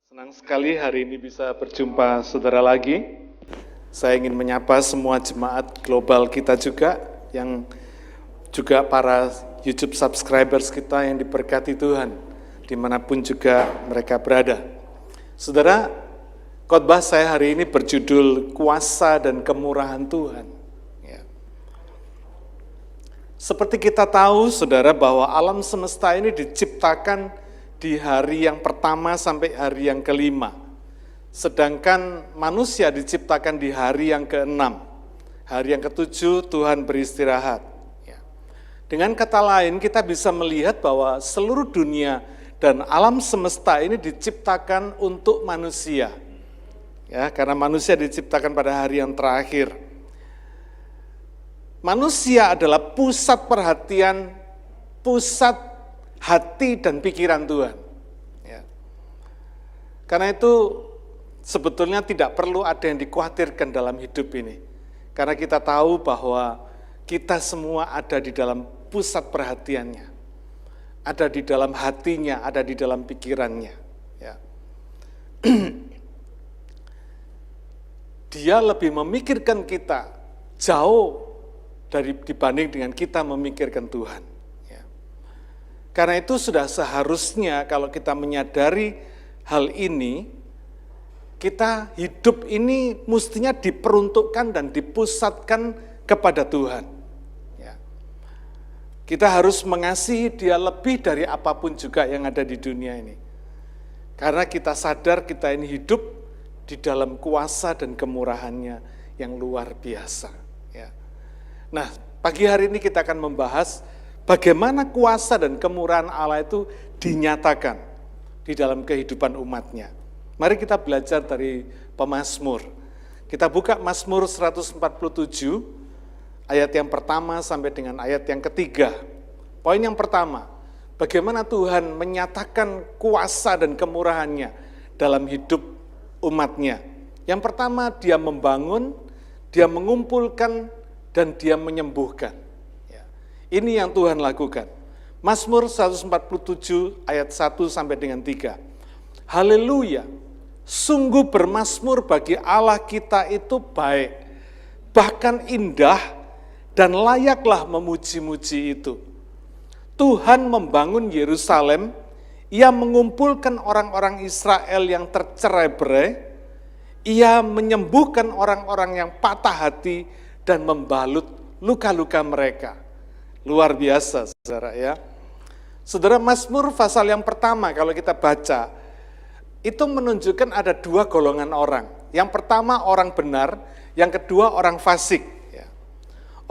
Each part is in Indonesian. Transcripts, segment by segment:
Senang sekali hari ini bisa berjumpa saudara lagi. Saya ingin menyapa semua jemaat global kita juga, yang juga para YouTube subscribers kita yang diberkati Tuhan, dimanapun juga mereka berada. Saudara, khotbah saya hari ini berjudul Kuasa dan Kemurahan Tuhan. Ya. Seperti kita tahu, saudara, bahwa alam semesta ini diciptakan di hari yang pertama sampai hari yang kelima. Sedangkan manusia diciptakan di hari yang keenam. Hari yang ketujuh Tuhan beristirahat. Ya. Dengan kata lain kita bisa melihat bahwa seluruh dunia dan alam semesta ini diciptakan untuk manusia. Ya, karena manusia diciptakan pada hari yang terakhir. Manusia adalah pusat perhatian, pusat hati dan pikiran Tuhan. Ya. Karena itu sebetulnya tidak perlu ada yang dikhawatirkan dalam hidup ini. Karena kita tahu bahwa kita semua ada di dalam pusat perhatiannya. Ada di dalam hatinya, ada di dalam pikirannya. Ya. Dia lebih memikirkan kita jauh dibanding dengan kita memikirkan Tuhan. Karena itu sudah seharusnya kalau kita menyadari hal ini, kita hidup ini mestinya diperuntukkan dan dipusatkan kepada Tuhan. Ya. Kita harus mengasihi Dia lebih dari apapun juga yang ada di dunia ini. Karena kita sadar kita ini hidup di dalam kuasa dan kemurahannya yang luar biasa. Ya. Nah, pagi hari ini kita akan membahas bagaimana kuasa dan kemurahan Allah itu dinyatakan di dalam kehidupan umatnya. Mari kita belajar dari pemazmur. Kita buka Mazmur 147, ayat yang pertama sampai dengan ayat yang ketiga. Poin yang pertama, bagaimana Tuhan menyatakan kuasa dan kemurahannya dalam hidup umatnya. Yang pertama, Dia membangun, Dia mengumpulkan, dan Dia menyembuhkan. Ini yang Tuhan lakukan. Mazmur 147 ayat 1 sampai dengan 3. Haleluya, sungguh bermazmur bagi Allah kita itu baik, bahkan indah dan layaklah memuji-muji itu. Tuhan membangun Yerusalem, Ia mengumpulkan orang-orang Israel yang tercerai-berai, Ia menyembuhkan orang-orang yang patah hati dan membalut luka-luka mereka. Luar biasa, saudara ya. Saudara, Mazmur pasal yang pertama kalau kita baca, itu menunjukkan ada dua golongan orang. Yang pertama orang benar, yang kedua orang fasik. Ya.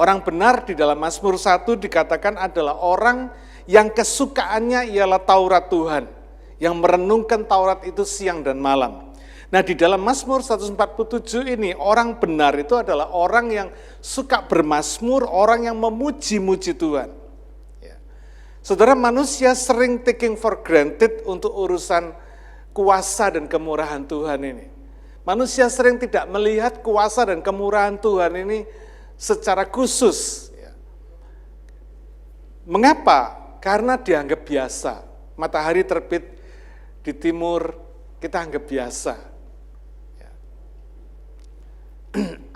Orang benar di dalam Mazmur 1 dikatakan adalah orang yang kesukaannya ialah Taurat Tuhan, yang merenungkan Taurat itu siang dan malam. Nah, di dalam Mazmur 147 ini, orang benar itu adalah orang yang suka bermazmur, orang yang memuji-muji Tuhan. Ya. Saudara, manusia sering taking for granted untuk urusan kuasa dan kemurahan Tuhan ini. Manusia sering tidak melihat kuasa dan kemurahan Tuhan ini secara khusus. Ya. Mengapa? Karena dianggap biasa. Matahari terbit di timur, kita anggap biasa.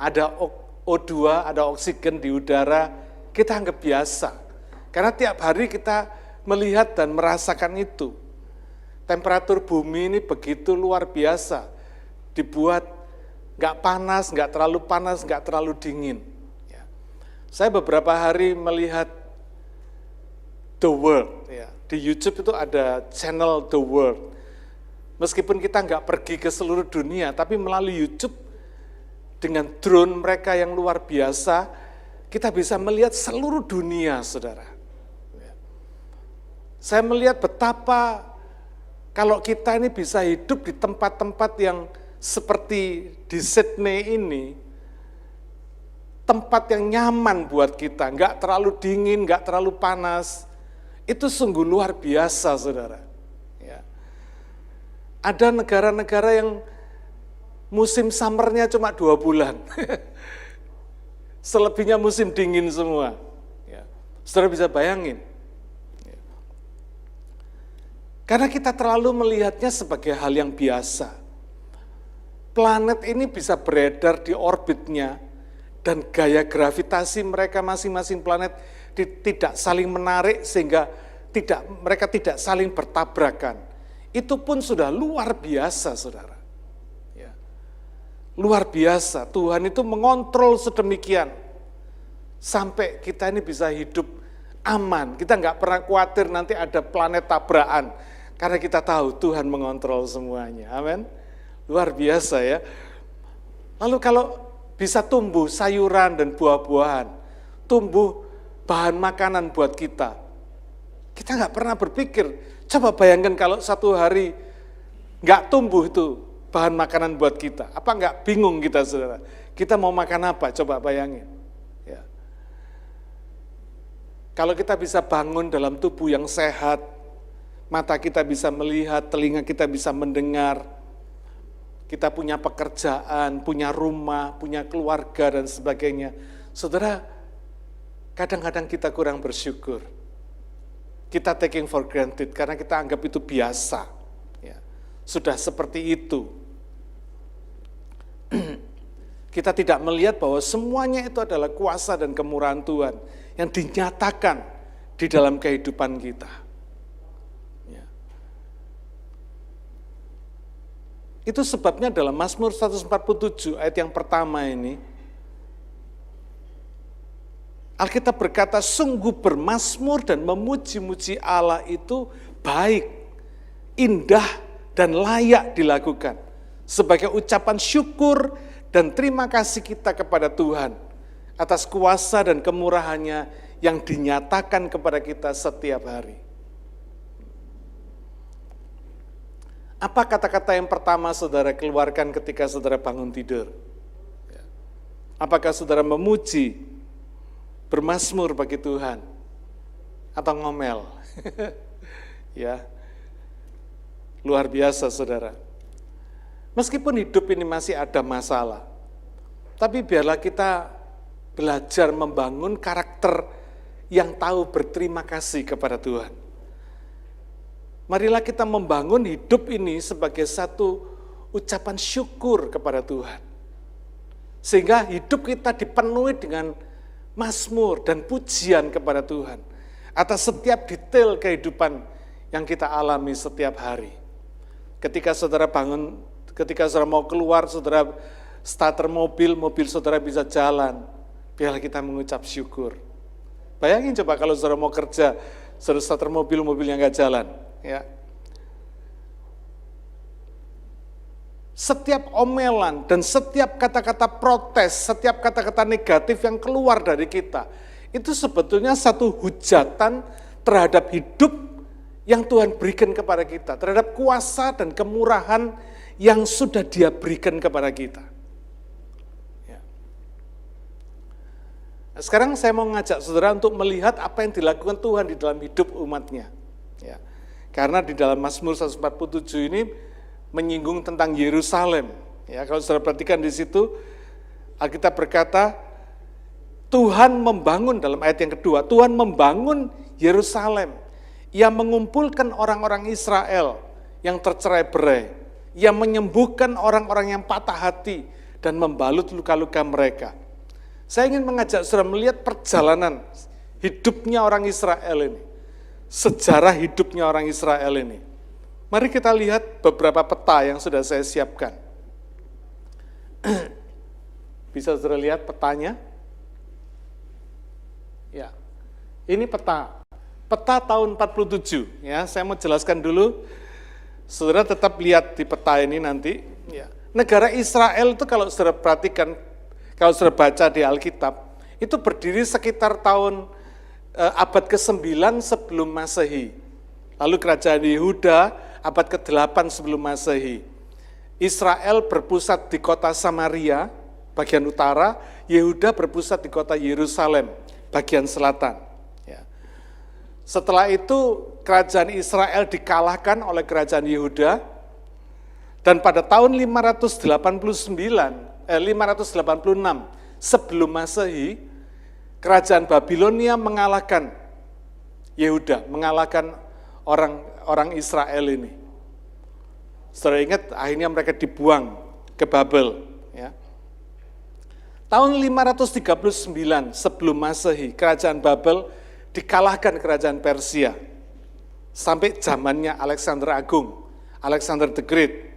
Ada O2, ada oksigen di udara, kita anggap biasa. Karena tiap hari kita melihat dan merasakan itu. Temperatur bumi ini begitu luar biasa. Dibuat nggak panas, nggak terlalu dingin. Ya. Saya beberapa hari melihat The World. Ya. Di YouTube itu ada channel The World. Meskipun kita nggak pergi ke seluruh dunia, tapi melalui YouTube, dengan drone mereka yang luar biasa, kita bisa melihat seluruh dunia, saudara. Saya melihat betapa kalau kita ini bisa hidup di tempat-tempat yang seperti di Sydney ini, tempat yang nyaman buat kita, nggak terlalu dingin, nggak terlalu panas, itu sungguh luar biasa, saudara. Ya. Ada negara-negara yang musim summernya cuma 2 bulan. Selebihnya musim dingin semua. Ya. Saudara bisa bayangin. Ya. Karena kita terlalu melihatnya sebagai hal yang biasa. Planet ini bisa beredar di orbitnya, dan gaya gravitasi mereka masing-masing planet tidak saling menarik sehingga mereka tidak saling bertabrakan. Itu pun sudah luar biasa, saudara. Ya. Luar biasa, Tuhan itu mengontrol sedemikian. Sampai kita ini bisa hidup aman, kita nggak pernah khawatir nanti ada planet tabrakan. Karena kita tahu Tuhan mengontrol semuanya, amin. Luar biasa ya. Lalu kalau bisa tumbuh sayuran dan buah-buahan, tumbuh bahan makanan buat kita nggak pernah berpikir, coba bayangkan kalau satu hari nggak tumbuh itu bahan makanan buat kita, apa nggak bingung kita, saudara? Kita mau makan apa, coba bayangin. Ya. Kalau kita bisa bangun dalam tubuh yang sehat, mata kita bisa melihat, telinga kita bisa mendengar, kita punya pekerjaan, punya rumah, punya keluarga, dan sebagainya. Saudara, kadang-kadang kita kurang bersyukur. Kita taking for granted, karena kita anggap itu biasa. Ya. Sudah seperti itu. Kita tidak melihat bahwa semuanya itu adalah kuasa dan kemurahan Tuhan yang dinyatakan di dalam kehidupan kita. Itu sebabnya dalam Mazmur 147 ayat yang pertama ini, Alkitab berkata, sungguh bermazmur dan memuji-muji Allah itu baik, indah, dan layak dilakukan. Sebagai ucapan syukur dan terima kasih kita kepada Tuhan atas kuasa dan kemurahannya yang dinyatakan kepada kita setiap hari. Apa kata-kata yang pertama saudara keluarkan ketika saudara bangun tidur? Apakah saudara memuji, bermazmur bagi Tuhan, atau ngomel? Ya, luar biasa saudara. Meskipun hidup ini masih ada masalah, tapi biarlah kita belajar membangun karakter yang tahu berterima kasih kepada Tuhan. Marilah kita membangun hidup ini sebagai satu ucapan syukur kepada Tuhan. Sehingga hidup kita dipenuhi dengan mazmur dan pujian kepada Tuhan atas setiap detail kehidupan yang kita alami setiap hari. Ketika saudara bangun, ketika saudara mau keluar, saudara starter mobil saudara bisa jalan, biarlah kita mengucap syukur. Bayangin coba kalau saudara mau kerja, saudara starter mobil yang nggak jalan. Ya. Setiap omelan dan setiap kata-kata protes, setiap kata-kata negatif yang keluar dari kita, itu sebetulnya satu hujatan terhadap hidup yang Tuhan berikan kepada kita, terhadap kuasa dan kemurahan yang sudah Dia berikan kepada kita. Ya. Nah, sekarang saya mau ngajak saudara untuk melihat apa yang dilakukan Tuhan di dalam hidup umatnya. Ya. Karena di dalam Mazmur 147 ini menyinggung tentang Yerusalem. Ya, kalau saudara perhatikan di situ, Alkitab berkata, Tuhan membangun, dalam ayat yang kedua, Tuhan membangun Yerusalem. Ia mengumpulkan orang-orang Israel yang tercerai-berai. Ia menyembuhkan orang-orang yang patah hati dan membalut luka-luka mereka. Saya ingin mengajak saudara melihat perjalanan hidupnya orang Israel ini. Sejarah hidupnya orang Israel ini. Mari kita lihat beberapa peta yang sudah saya siapkan. Bisa saudara lihat petanya? Ya, ini peta tahun 47. Ya, saya mau jelaskan dulu. Saudara tetap lihat di peta ini nanti. Ya. Negara Israel itu kalau saudara perhatikan, kalau saudara baca di Alkitab, itu berdiri sekitar tahun abad ke-9 sebelum Masehi. Lalu kerajaan Yehuda abad ke-8 sebelum Masehi. Israel berpusat di kota Samaria, bagian utara, Yehuda berpusat di kota Yerusalem, bagian selatan. Ya. Setelah itu, kerajaan Israel dikalahkan oleh kerajaan Yehuda, dan pada tahun 586 sebelum Masehi, kerajaan Babilonia mengalahkan Yehuda, mengalahkan orang Israel ini. Saudara ingat akhirnya mereka dibuang ke Babel. Ya. Tahun 539 sebelum Masehi, kerajaan Babel dikalahkan kerajaan Persia. Sampai zamannya Alexander Agung, Alexander the Great.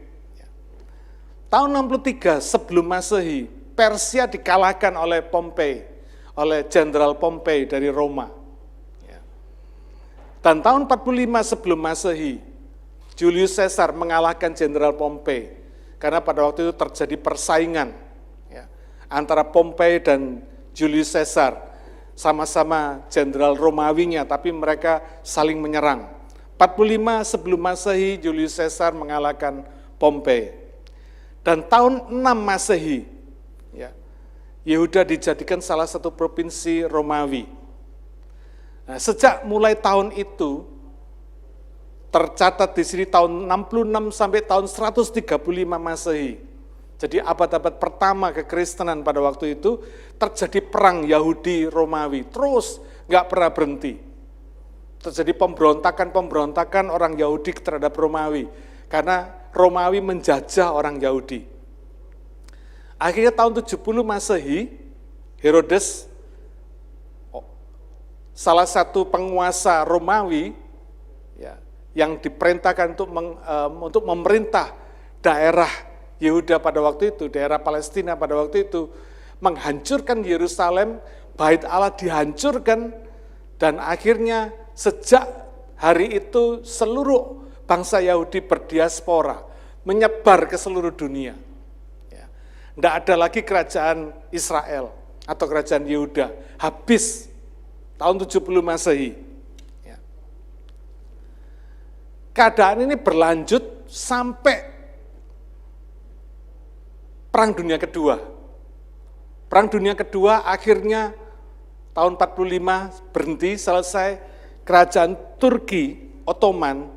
Tahun 63 sebelum Masehi, Persia dikalahkan oleh Pompei, oleh Jenderal Pompei dari Roma. Dan tahun 45 sebelum Masehi, Julius Caesar mengalahkan Jenderal Pompei, karena pada waktu itu terjadi persaingan antara Pompei dan Julius Caesar, sama-sama Jenderal Romawinya, tapi mereka saling menyerang. 45 sebelum Masehi, Julius Caesar mengalahkan Pompei. Dan tahun 6 Masehi, Yehuda dijadikan salah satu provinsi Romawi. Nah, sejak mulai tahun itu, tercatat di sini tahun 66 sampai tahun 135 Masehi. Jadi abad-abad pertama kekristenan pada waktu itu, terjadi perang Yahudi Romawi, terus nggak pernah berhenti. Terjadi pemberontakan orang Yahudi terhadap Romawi, karena Romawi menjajah orang Yahudi. Akhirnya tahun 70 Masehi, Herodes, salah satu penguasa Romawi, yang diperintahkan untuk memerintah daerah Yehuda pada waktu itu, daerah Palestina pada waktu itu, menghancurkan Yerusalem, Bait Allah dihancurkan, dan akhirnya sejak hari itu seluruh bangsa Yahudi berdiaspora, menyebar ke seluruh dunia. Tidak ada lagi kerajaan Israel atau kerajaan Yehuda, habis tahun 70 Masehi. Keadaan ini berlanjut sampai Perang Dunia Kedua. Perang Dunia Kedua akhirnya tahun 45 berhenti, selesai. Kerajaan Turki, Ottoman,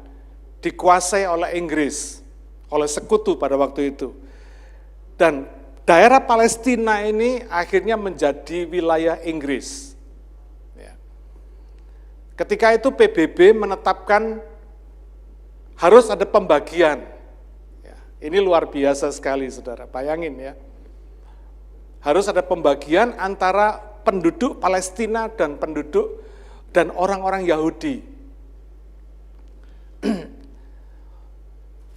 dikuasai oleh Inggris, oleh sekutu pada waktu itu. Dan daerah Palestina ini akhirnya menjadi wilayah Inggris. Ketika itu PBB menetapkan harus ada pembagian. Ini luar biasa sekali, saudara. Bayangin ya. Harus ada pembagian antara penduduk Palestina dan orang-orang Yahudi.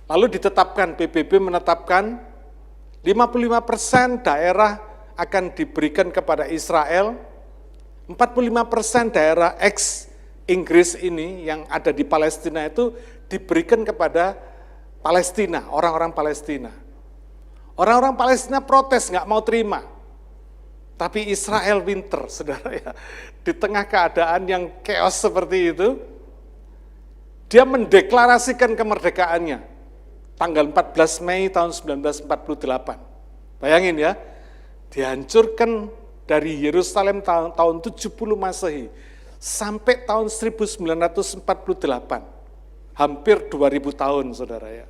Lalu ditetapkan, PBB menetapkan 55% daerah akan diberikan kepada Israel, 45% daerah ex-Inggris ini yang ada di Palestina itu diberikan kepada Palestina, orang-orang Palestina. Orang-orang Palestina protes, nggak mau terima. Tapi Israel winter, saudara ya. Di tengah keadaan yang chaos seperti itu, dia mendeklarasikan kemerdekaannya. Tanggal 14 Mei tahun 1948. Bayangin ya, dihancurkan dari Yerusalem tahun 70 Masehi sampai tahun 1948. Hampir 2000 tahun, saudara ya.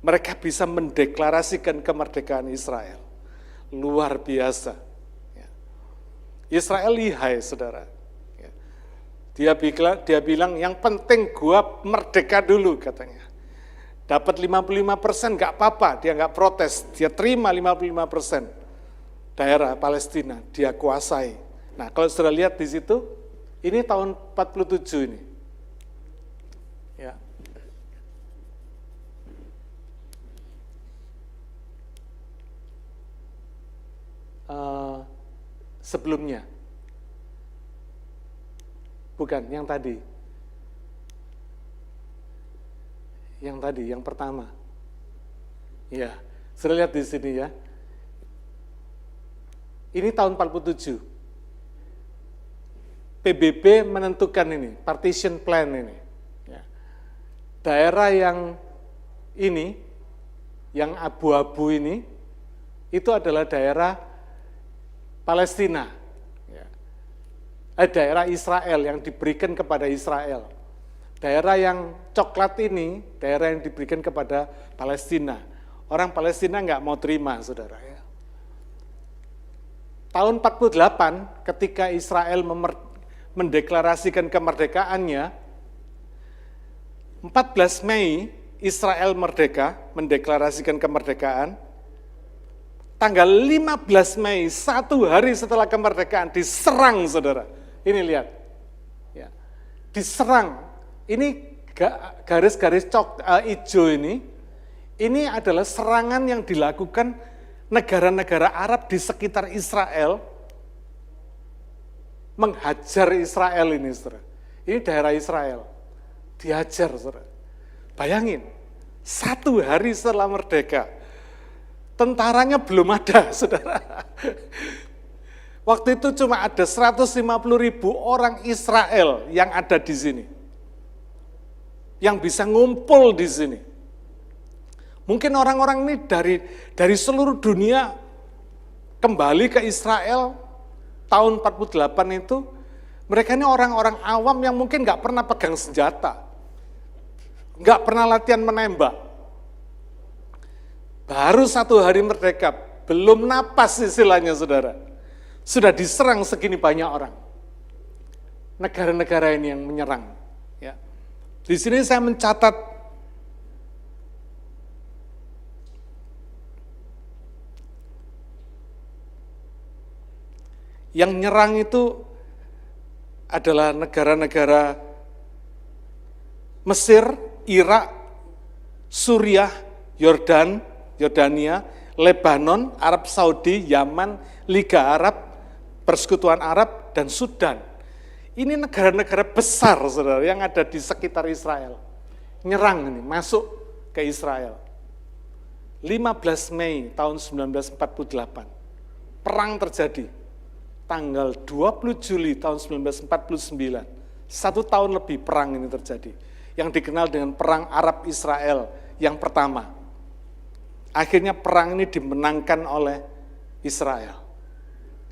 Mereka bisa mendeklarasikan kemerdekaan Israel. Luar biasa. Israel lihai, saudara. Dia bilang yang penting gua merdeka dulu, katanya. Dapat 55% nggak apa-apa, dia nggak protes, dia terima 55% daerah Palestina, dia kuasai. Nah, kalau saudara lihat di situ, ini tahun 47 ini. Ya. Sebelumnya. Bukan, yang tadi. Yang pertama. Ya, sudah lihat di sini ya. Ini tahun 47. PBB menentukan ini, partition plan ini. Ya. Daerah yang ini, yang abu-abu ini, itu adalah daerah Palestina. Daerah Israel yang diberikan kepada Israel. Daerah yang coklat ini, daerah yang diberikan kepada Palestina. Orang Palestina nggak mau terima, saudara. Ya. Tahun 48, ketika Israel mendeklarasikan kemerdekaannya, 14 Mei Israel merdeka, mendeklarasikan kemerdekaan. Tanggal 15 Mei, 1 hari setelah kemerdekaan, diserang, saudara. Ini lihat, ya, diserang. Ini garis-garis hijau ini adalah serangan yang dilakukan negara-negara Arab di sekitar Israel, menghajar Israel ini, saudara. Ini daerah Israel, dihajar, saudara. Bayangin, 1 hari setelah merdeka, tentaranya belum ada, saudara. Waktu itu cuma ada 150.000 orang Israel yang ada di sini, yang bisa ngumpul di sini. Mungkin orang-orang ini dari seluruh dunia kembali ke Israel tahun 48 itu. Mereka ini orang-orang awam yang mungkin nggak pernah pegang senjata, nggak pernah latihan menembak. Baru 1 hari merdeka, belum napas istilahnya, saudara. Sudah diserang segini banyak orang. Negara-negara ini yang menyerang. Ya. Di sini saya mencatat yang nyerang itu adalah negara-negara Mesir, Irak, Suriah, Yordania, Lebanon, Arab Saudi, Yaman, Liga Arab, Persekutuan Arab, dan Sudan. Ini negara-negara besar, saudara, yang ada di sekitar Israel. Nyerang ini, masuk ke Israel. 15 Mei tahun 1948, perang terjadi. Tanggal 20 Juli tahun 1949, 1 tahun lebih perang ini terjadi. Yang dikenal dengan Perang Arab Israel yang pertama. Akhirnya perang ini dimenangkan oleh Israel.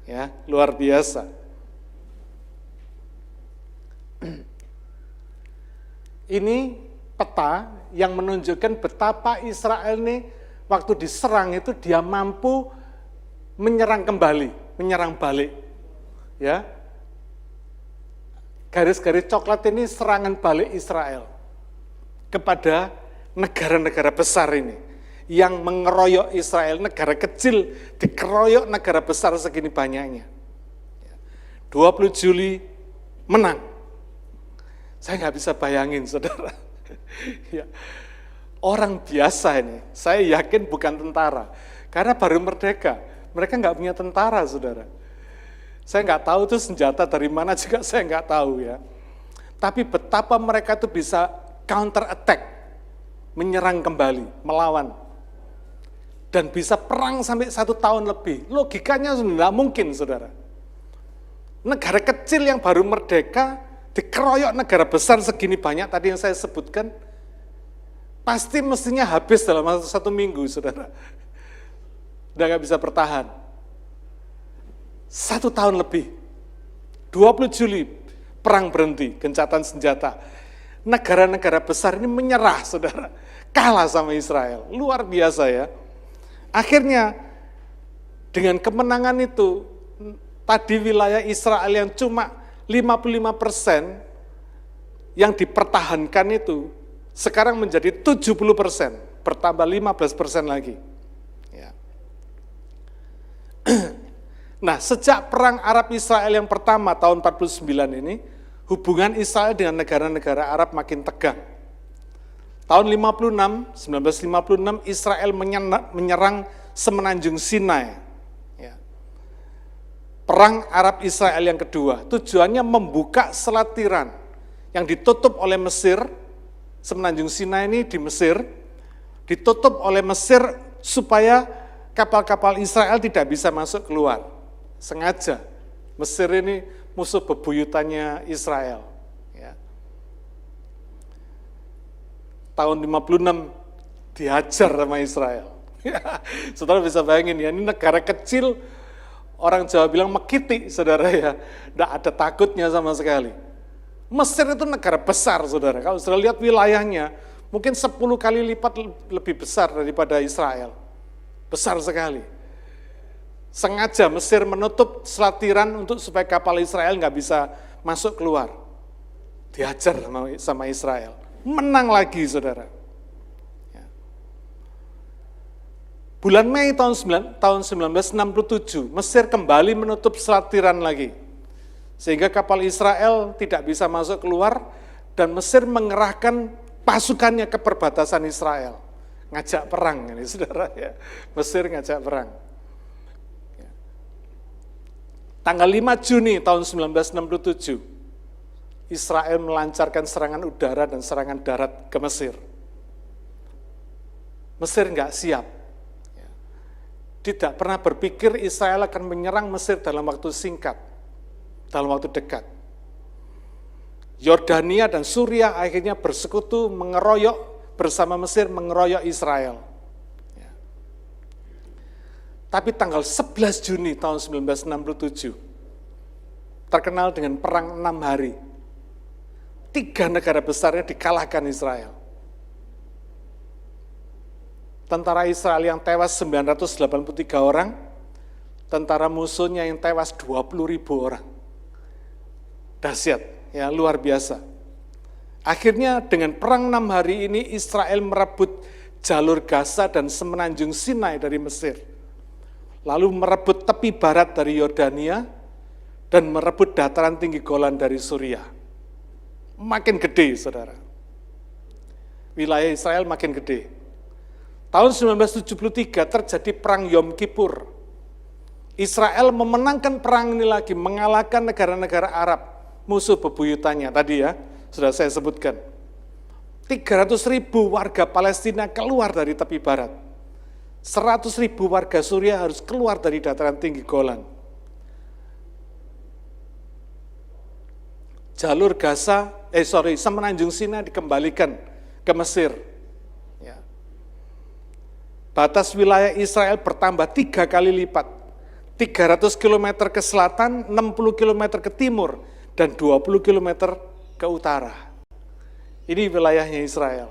Ya, luar biasa. Ini peta yang menunjukkan betapa Israel ini waktu diserang itu dia mampu menyerang kembali, menyerang balik. Ya. Garis-garis coklat ini serangan balik Israel kepada negara-negara besar ini yang mengeroyok Israel, negara kecil dikeroyok negara besar segini banyaknya. 20 Juli menang. Saya nggak bisa bayangin, saudara. Ya. Orang biasa ini, saya yakin bukan tentara, karena baru merdeka, mereka nggak punya tentara, saudara. Saya nggak tahu itu senjata dari mana juga saya nggak tahu ya. Tapi betapa mereka itu bisa counter attack, menyerang kembali, melawan. Dan bisa perang sampai 1 tahun lebih. Logikanya tidak mungkin, saudara. Negara kecil yang baru merdeka, dikeroyok negara besar segini banyak tadi yang saya sebutkan, pasti mestinya habis dalam 1 minggu, saudara. Udah gak bisa bertahan. 1 tahun lebih. 20 Juli, perang berhenti, gencatan senjata. Negara-negara besar ini menyerah, saudara. Kalah sama Israel. Luar biasa ya. Akhirnya dengan kemenangan itu, tadi wilayah Israel yang cuma 55% yang dipertahankan itu, sekarang menjadi 70%, bertambah 15% lagi. Ya. Nah, sejak perang Arab Israel yang pertama tahun 49 ini, hubungan Israel dengan negara-negara Arab makin tegang. Tahun 1956, Israel menyerang semenanjung Sinai. Ya. Perang Arab Israel yang kedua, tujuannya membuka Selat Tiran yang ditutup oleh Mesir. Semenanjung Sinai ini di Mesir, ditutup oleh Mesir supaya kapal-kapal Israel tidak bisa masuk keluar. Sengaja, Mesir ini musuh bebuyutannya Israel. Tahun 56 dihajar sama Israel. Saudara bisa bayangin ya, ini negara kecil, orang Jawa bilang mekiti, saudara ya. Tidak ada takutnya sama sekali. Mesir itu negara besar, saudara. Kalau saudara lihat wilayahnya, mungkin 10 kali lipat lebih besar daripada Israel. Besar sekali. Sengaja Mesir menutup Selat Tiran untuk supaya kapal Israel nggak bisa masuk keluar. Diajar sama Israel. Menang lagi, saudara. Ya. Bulan Mei tahun 1967, Mesir kembali menutup Selat Tiran lagi. Sehingga kapal Israel tidak bisa masuk keluar, dan Mesir mengerahkan pasukannya ke perbatasan Israel. Ngajak perang ini, saudara. Ya. Mesir ngajak perang. Tanggal 5 Juni tahun 1967, Israel melancarkan serangan udara dan serangan darat ke Mesir. Mesir nggak siap. Tidak pernah berpikir Israel akan menyerang Mesir dalam waktu singkat, dalam waktu dekat. Yordania dan Suriah akhirnya bersekutu mengeroyok bersama Mesir, mengeroyok Israel. Tapi tanggal 11 Juni tahun 1967, terkenal dengan Perang 6 Hari. 3 negara besarnya dikalahkan Israel. Tentara Israel yang tewas 983 orang, tentara musuhnya yang tewas 20.000 orang. Dahsyat, ya luar biasa. Akhirnya dengan Perang 6 Hari ini Israel merebut jalur Gaza dan semenanjung Sinai dari Mesir. Lalu merebut tepi barat dari Yordania, dan merebut dataran tinggi Golan dari Suriah. Makin gede, saudara. Wilayah Israel makin gede. Tahun 1973 terjadi Perang Yom Kippur. Israel memenangkan perang ini lagi, mengalahkan negara-negara Arab, musuh bebuyutannya. Tadi ya, sudah saya sebutkan. 300.000 warga Palestina keluar dari tepi barat. 100.000 warga Suriah harus keluar dari dataran tinggi Golan. Jalur Gaza, semenanjung Sinai dikembalikan ke Mesir. Ya. Batas wilayah Israel bertambah 3 kali lipat. 300 km ke selatan, 60 km ke timur, dan 20 km ke utara. Ini wilayahnya Israel.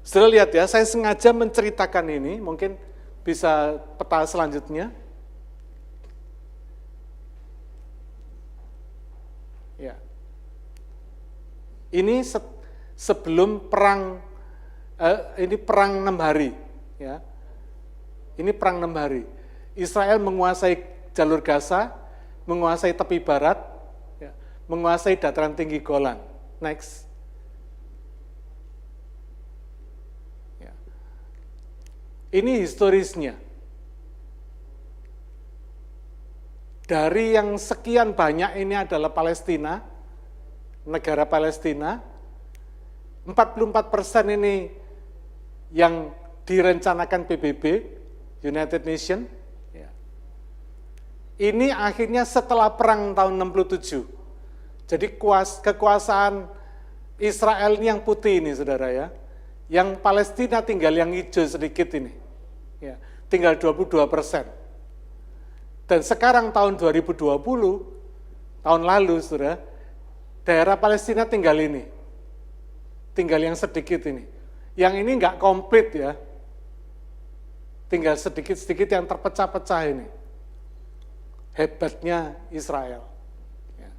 Sudah lihat ya, saya sengaja menceritakan ini, mungkin bisa peta selanjutnya. Ya. Ini sebelum perang, ini perang 6 hari. Ya. Ini perang 6 hari. Israel menguasai jalur Gaza, menguasai tepi barat, ya, menguasai dataran tinggi Golan. Next. Ini historisnya. Dari yang sekian banyak ini adalah Palestina, negara Palestina, 44% ini yang direncanakan PBB, United Nations. Ini akhirnya setelah perang tahun 67. Jadi kekuasaan Israel ini yang putih ini, saudara ya. Yang Palestina tinggal yang hijau sedikit ini, ya, tinggal 22%. Dan sekarang tahun 2020, tahun lalu sudah, daerah Palestina tinggal ini, tinggal yang sedikit ini. Yang ini nggak komplit ya, tinggal sedikit-sedikit yang terpecah-pecah ini. Hebatnya Israel. Ya.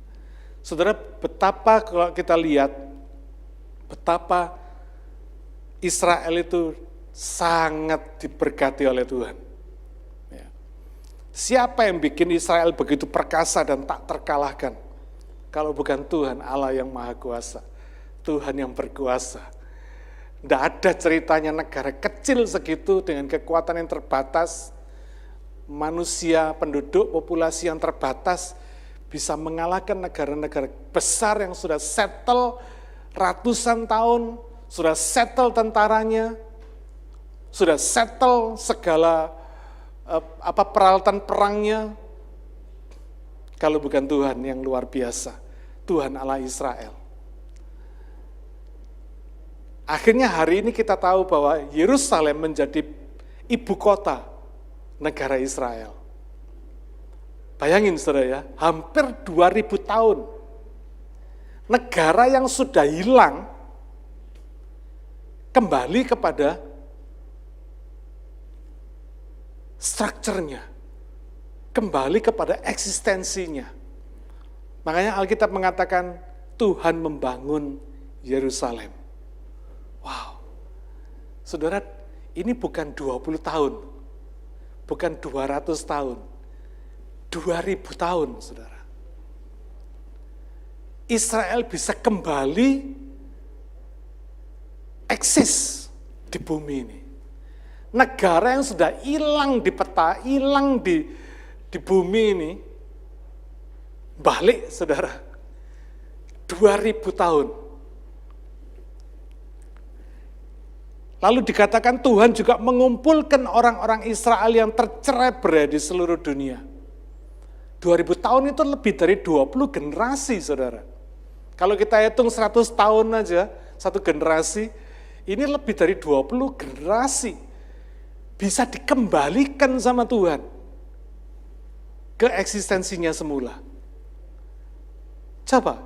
Saudara, betapa kalau kita lihat, betapa Israel itu sangat diberkati oleh Tuhan. Ya. Siapa yang bikin Israel begitu perkasa dan tak terkalahkan? Kalau bukan Tuhan, Allah yang Maha Kuasa. Tuhan yang berkuasa. Tidak ada ceritanya negara kecil segitu dengan kekuatan yang terbatas, manusia, penduduk, populasi yang terbatas, bisa mengalahkan negara-negara besar yang sudah settle ratusan tahun, sudah settle tentaranya, sudah settle segala peralatan perangnya. Kalau bukan Tuhan yang luar biasa, Tuhan Allah Israel. Akhirnya hari ini kita tahu bahwa Yerusalem menjadi ibu kota negara Israel. Bayangin saudara ya, hampir 2000 tahun. Negara yang sudah hilang, kembali kepada strukturnya, kembali kepada eksistensinya. Makanya Alkitab mengatakan Tuhan membangun Yerusalem. Wow. Saudara, ini bukan 20 tahun. Bukan 200 tahun. 2000 tahun, saudara. Israel bisa kembali eksis di bumi ini. Negara yang sudah hilang di peta, hilang di bumi ini, balik, saudara. 2000 tahun. Lalu dikatakan Tuhan juga mengumpulkan orang-orang Israel yang tercerai-berai di seluruh dunia. 2000 tahun itu lebih dari 20 generasi, saudara. Kalau kita hitung 100 tahun aja, satu generasi, ini lebih dari 20 generasi. Bisa dikembalikan sama Tuhan ke eksistensinya semula. Coba,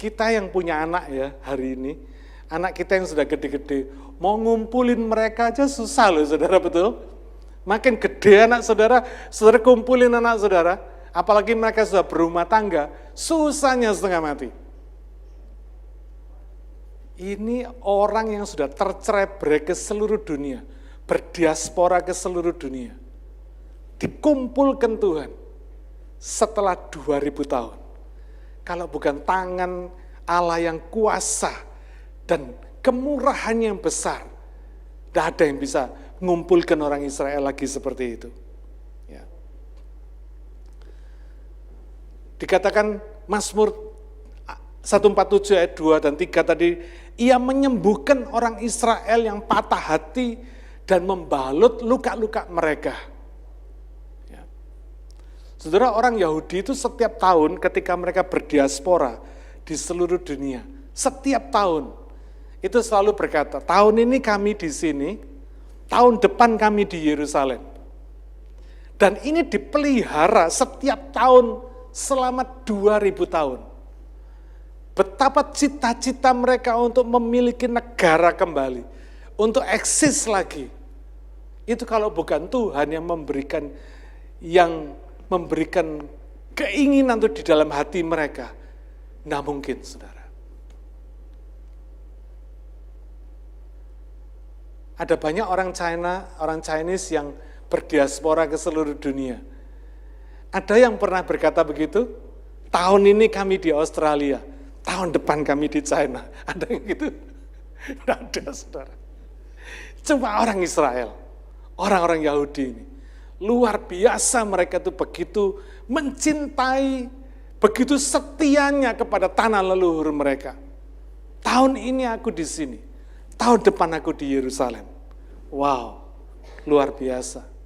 kita yang punya anak ya hari ini, anak kita yang sudah gede-gede, mau ngumpulin mereka aja susah loh, saudara, betul? Makin gede anak saudara, saudara kumpulin anak saudara, apalagi mereka sudah berumah tangga, susahnya setengah mati. Ini orang yang sudah tercerai-berai ke seluruh dunia, berdiaspora ke seluruh dunia, dikumpulkan Tuhan setelah 2000 tahun. Kalau bukan tangan Allah yang kuasa dan kemurahannya yang besar, tidak ada yang bisa mengumpulkan orang Israel lagi seperti itu. Ya. Dikatakan Mazmur 147 ayat 2 dan 3 tadi, ia menyembuhkan orang Israel yang patah hati dan membalut luka-luka mereka. Ya. Saudara, orang Yahudi itu setiap tahun ketika mereka berdiaspora di seluruh dunia, setiap tahun itu selalu berkata, tahun ini kami di sini, tahun depan kami di Yerusalem. Dan ini dipelihara setiap tahun selama 2000 tahun. Betapa cita-cita mereka untuk memiliki negara kembali, untuk eksis lagi. Itu kalau bukan Tuhan yang memberikan keinginan itu di dalam hati mereka, nggak mungkin, saudara. Ada banyak orang Chinese yang berdiaspora ke seluruh dunia. Ada yang pernah berkata begitu, tahun ini kami di Australia, tahun depan kami di China. Ada yang gitu? Tidak ada, saudara. Cuma orang Israel, orang-orang Yahudi ini, luar biasa mereka itu begitu mencintai, begitu setianya kepada tanah leluhur mereka. Tahun ini aku di sini, tahun depan aku di Yerusalem. Wow, luar biasa.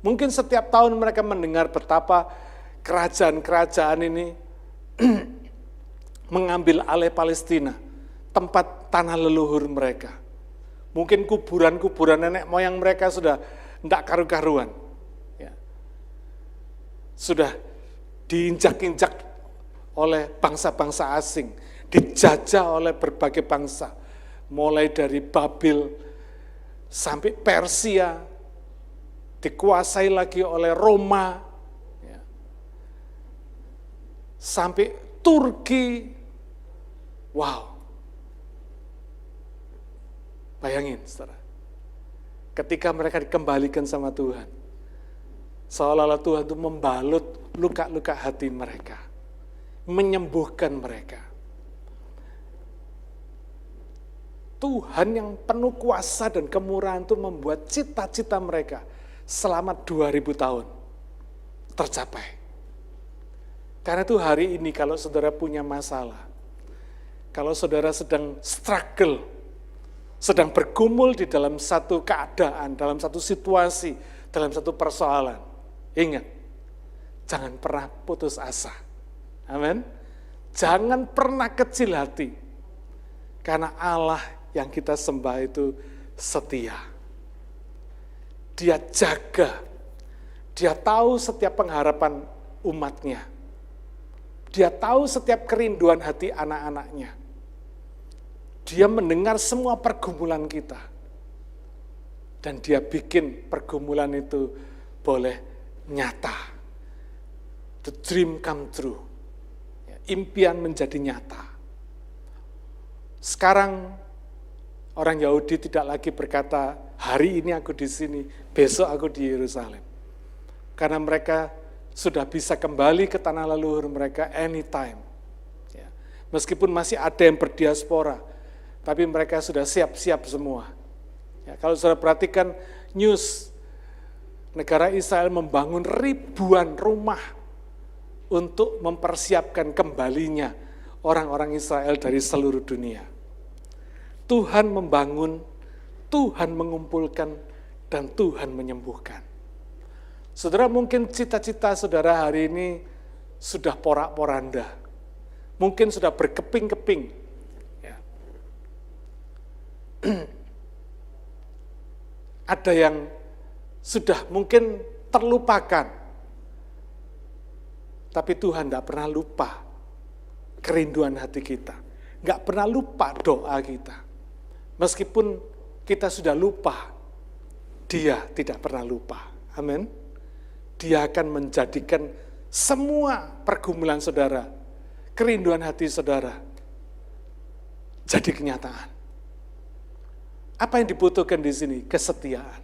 Mungkin setiap tahun mereka mendengar betapa kerajaan-kerajaan ini mengambil alih Palestina, tempat tanah leluhur mereka. Mungkin kuburan-kuburan nenek moyang mereka sudah tidak karu-karuan. Ya. Sudah diinjak-injak oleh bangsa-bangsa asing, dijajah oleh berbagai bangsa, mulai dari Babil sampai Persia, dikuasai lagi oleh Roma, ya. Sampai Turki. Wow. Bayangin, saudara, ketika mereka dikembalikan sama Tuhan, seolah-olah Tuhan itu membalut luka-luka hati mereka, menyembuhkan mereka. Tuhan yang penuh kuasa dan kemurahan itu membuat cita-cita mereka selama 2000 tahun tercapai. Karena itu hari ini kalau saudara punya masalah, kalau saudara sedang struggle, sedang bergumul di dalam satu keadaan, dalam satu situasi, dalam satu persoalan, ingat, jangan pernah putus asa. Amin. Jangan pernah kecil hati, karena Allah yang kita sembah itu setia. Dia jaga, dia tahu setiap pengharapan umatnya, dia tahu setiap kerinduan hati anak-anaknya. Dia mendengar semua pergumulan kita. Dan dia bikin pergumulan itu boleh nyata. The dream come true. impian menjadi nyata. Sekarang orang Yahudi tidak lagi berkata, hari ini aku di sini, besok aku di Yerusalem. Karena mereka sudah bisa kembali ke tanah leluhur mereka anytime. Ya. Meskipun masih ada yang berdiaspora, tapi mereka sudah siap-siap semua. Ya, kalau saudara perhatikan news, negara Israel membangun ribuan rumah untuk mempersiapkan kembalinya orang-orang Israel dari seluruh dunia. Tuhan membangun, Tuhan mengumpulkan, dan Tuhan menyembuhkan. Saudara, mungkin cita-cita saudara hari ini sudah porak-poranda. Mungkin sudah berkeping-keping. Ya. Ada yang sudah mungkin terlupakan. Tapi Tuhan tidak pernah lupa kerinduan hati kita. Tidak pernah lupa doa kita. Meskipun kita sudah lupa, Dia tidak pernah lupa. Amin. Dia akan menjadikan semua pergumulan saudara, kerinduan hati saudara, jadi kenyataan. Apa yang dibutuhkan di sini? Kesetiaan.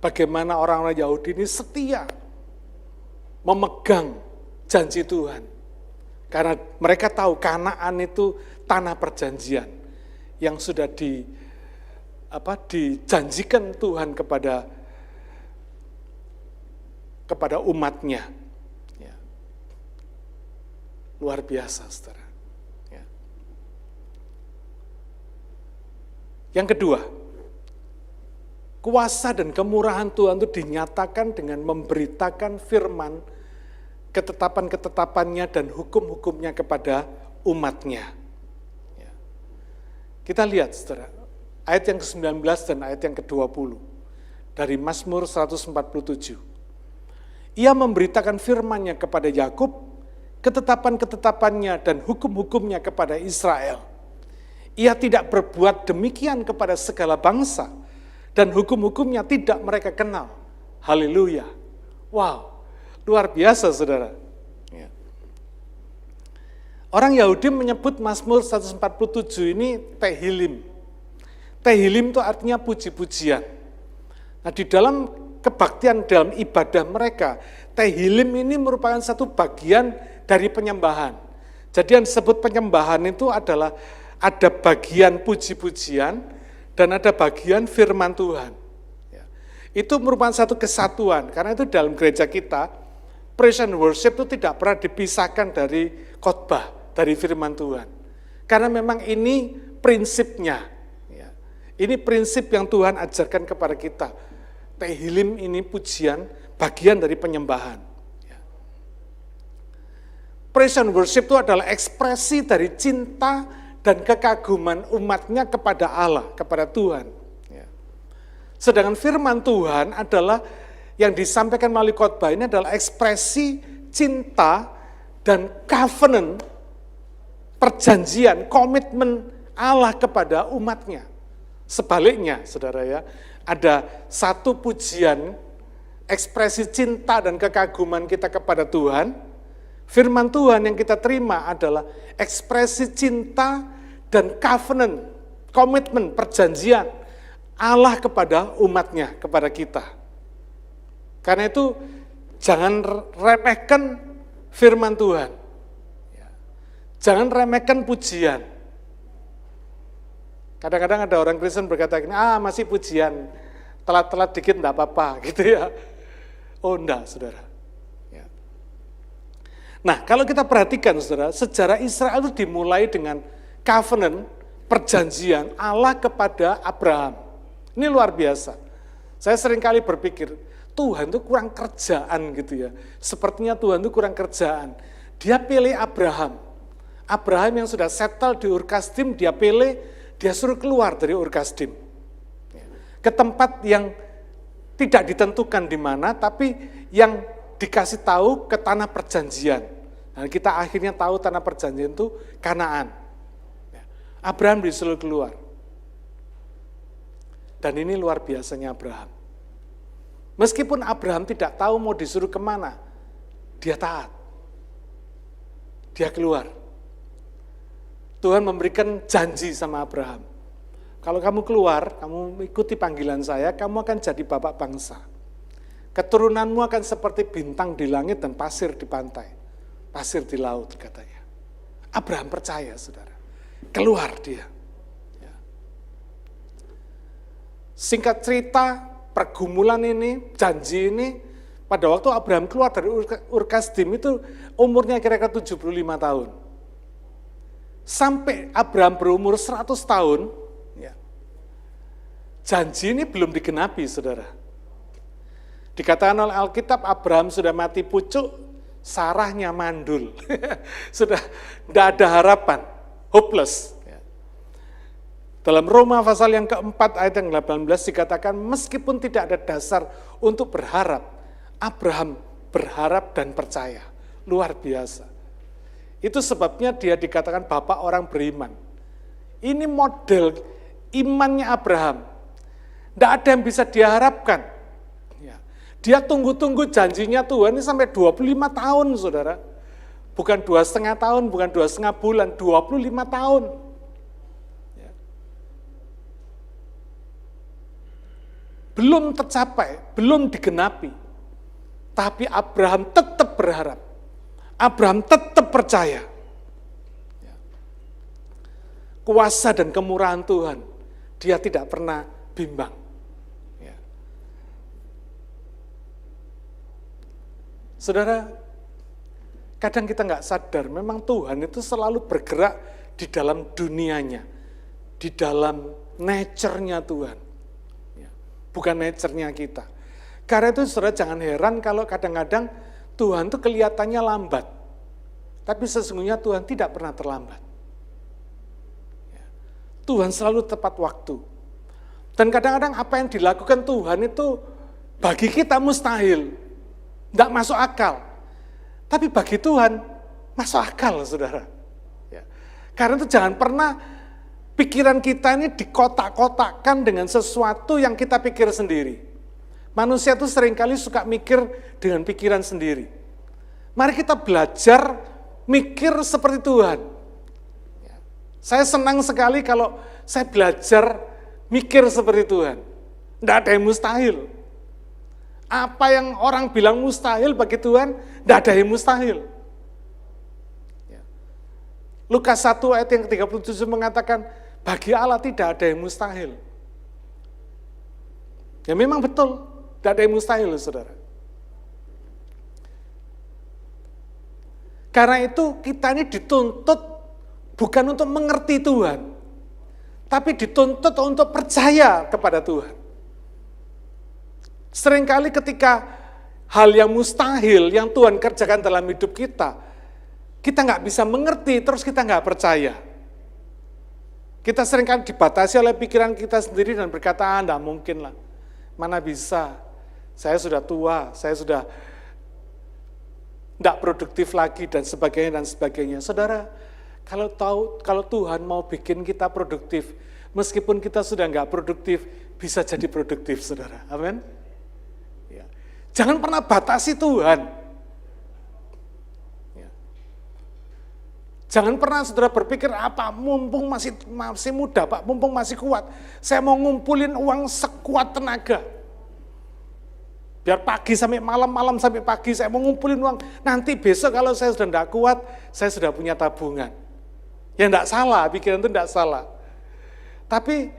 Bagaimana orang-orang Yahudi ini setia memegang janji Tuhan. Karena mereka tahu Kanaan itu tanah perjanjian yang sudah dijanjikan Tuhan kepada umatnya. Ya. Luar biasa, saudara. Ya. Yang kedua, kuasa dan kemurahan Tuhan itu dinyatakan dengan memberitakan firman, ketetapan-ketetapannya dan hukum-hukumnya kepada umatnya. Ya. Kita lihat, saudara, ayat yang ke-19 dan ayat yang ke-20 dari Mazmur 147. Ia memberitakan firman-Nya kepada Yakub, ketetapan-ketetapannya dan hukum-hukumnya kepada Israel. Ia tidak berbuat demikian kepada segala bangsa, dan hukum-hukumnya tidak mereka kenal. Haleluya. Wow, luar biasa, saudara. Ya. Orang Yahudi menyebut Mazmur 147 ini Tehillim. Tehillim itu artinya puji-pujian. Nah, di dalam kebaktian, dalam ibadah mereka, Tehillim ini merupakan satu bagian dari penyembahan. Jadi yang disebut penyembahan itu adalah ada bagian puji-pujian dan ada bagian firman Tuhan. Ya. Itu merupakan satu kesatuan, karena itu dalam gereja kita, praise and worship itu tidak pernah dipisahkan dari khotbah, dari firman Tuhan. Karena memang ini prinsipnya. Ya. Ini prinsip yang Tuhan ajarkan kepada kita. Tehillim ini pujian, bagian dari penyembahan. Praise and worship itu adalah ekspresi dari cinta dan kekaguman umatnya kepada Allah, kepada Tuhan. Sedangkan firman Tuhan adalah yang disampaikan melalui khotbah ini adalah ekspresi cinta dan covenant, perjanjian, komitmen Allah kepada umatnya. Sebaliknya, saudara ya, ada satu pujian, ekspresi cinta dan kekaguman kita kepada Tuhan. Firman Tuhan yang kita terima adalah ekspresi cinta dan covenant, komitmen, perjanjian Allah kepada umatnya, kepada kita. Karena itu jangan remehkan firman Tuhan. Jangan remehkan pujian. Kadang-kadang ada orang Kristen berkata gini, masih pujian, telat-telat dikit enggak apa-apa, gitu ya. Oh enggak, saudara. Ya. Nah, kalau kita perhatikan, saudara, sejarah Israel itu dimulai dengan covenant, perjanjian Allah kepada Abraham. Ini luar biasa. Saya seringkali berpikir, Tuhan itu kurang kerjaan gitu ya. Sepertinya Tuhan itu kurang kerjaan. Dia pilih Abraham. Abraham yang sudah settle di Ur Kasdim, dia pilih, dia suruh keluar dari Ur Kasdim. Ke tempat yang tidak ditentukan di mana, tapi yang dikasih tahu ke tanah perjanjian. Dan kita akhirnya tahu tanah perjanjian itu Kanaan. Abraham disuruh keluar. Dan ini luar biasanya Abraham. Meskipun Abraham tidak tahu mau disuruh kemana, dia taat. dia keluar. Tuhan memberikan janji sama Abraham. Kalau kamu keluar, kamu ikuti panggilan saya, kamu akan jadi bapak bangsa. Keturunanmu akan seperti bintang di langit dan pasir di pantai. Pasir di laut, katanya. Abraham percaya, saudara. Keluar dia. Ya. Singkat cerita, pergumulan ini, janji ini, pada waktu Abraham keluar dari Ur Kasdim itu umurnya kira-kira 75 tahun. Sampai Abraham berumur 100 tahun, ya, janji ini belum digenapi, saudara. Dikatakan oleh Alkitab, Abraham sudah mati pucuk, Sarahnya mandul. Sudah tidak ada harapan, hopeless. Ya. Dalam Roma pasal yang keempat ayat yang 18 dikatakan, meskipun tidak ada dasar untuk berharap, Abraham berharap dan percaya. Luar biasa. Itu sebabnya dia dikatakan bapak orang beriman. Ini model imannya Abraham. Tidak ada yang bisa dia harapkan. Ya. Dia tunggu-tunggu janjinya Tuhan ini sampai 25 tahun, saudara. Bukan 2,5 tahun, bukan 2,5 bulan, 25 tahun. Ya. Belum tercapai, belum digenapi. Tapi Abraham tetap berharap. Abraham tetap percaya. Kuasa dan kemurahan Tuhan, dia tidak pernah bimbang. Ya. Saudara, kadang kita nggak sadar, memang Tuhan itu selalu bergerak di dalam dunianya, di dalam nature-nya Tuhan. Ya. Bukan nature-nya kita. Karena itu saudara jangan heran kalau kadang-kadang Tuhan itu kelihatannya lambat, tapi sesungguhnya Tuhan tidak pernah terlambat. Ya. Tuhan selalu tepat waktu. Dan kadang-kadang apa yang dilakukan Tuhan itu bagi kita mustahil, tidak masuk akal. Tapi bagi Tuhan masuk akal, saudara. Ya. Karena itu jangan pernah pikiran kita ini dikotak-kotakkan dengan sesuatu yang kita pikir sendiri. Manusia itu seringkali suka mikir dengan pikiran sendiri. Mari kita belajar mikir seperti Tuhan. Saya senang sekali kalau saya belajar mikir seperti Tuhan. Tidak ada yang mustahil. Apa yang orang bilang mustahil bagi Tuhan, tidak ada yang mustahil. Lukas 1 ayat yang ke-37 mengatakan, bagi Allah tidak ada yang mustahil. Ya memang betul. Tidak ada yang mustahil, saudara. Karena itu kita ini dituntut bukan untuk mengerti Tuhan, tapi dituntut untuk percaya kepada Tuhan. Seringkali ketika hal yang mustahil yang Tuhan kerjakan dalam hidup kita nggak bisa mengerti, terus kita nggak percaya. Kita seringkali dibatasi oleh pikiran kita sendiri dan berkata, nggak mungkin lah, mana bisa. Saya sudah tua, saya sudah tidak produktif lagi dan sebagainya. Saudara, kalau Tuhan mau bikin kita produktif, meskipun kita sudah nggak produktif, bisa jadi produktif, saudara. Amin. Ya. Jangan pernah batasi Tuhan. Ya. Jangan pernah saudara berpikir apa, mumpung masih muda, Pak, mumpung masih kuat, saya mau ngumpulin uang sekuat tenaga. Biar pagi sampai malam, malam sampai pagi, saya mau ngumpulin uang. Nanti besok kalau saya sudah tidak kuat, saya sudah punya tabungan. Ya tidak salah, pikiran itu tidak salah. Tapi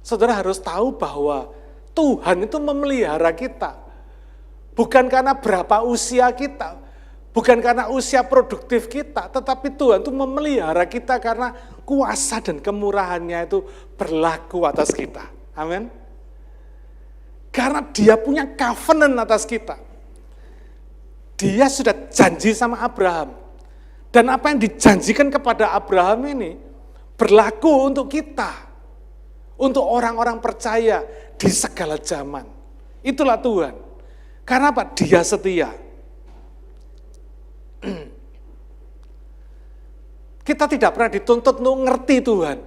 saudara harus tahu bahwa Tuhan itu memelihara kita. Bukan karena berapa usia kita, bukan karena usia produktif kita, tetapi Tuhan itu memelihara kita karena kuasa dan kemurahannya itu berlaku atas kita. Amin. Karena dia punya covenant atas kita. Dia sudah janji sama Abraham. Dan apa yang dijanjikan kepada Abraham ini berlaku untuk kita. Untuk orang-orang percaya di segala zaman. Itulah Tuhan. Karena apa? Dia setia. Kita tidak pernah dituntut untuk ngerti Tuhan.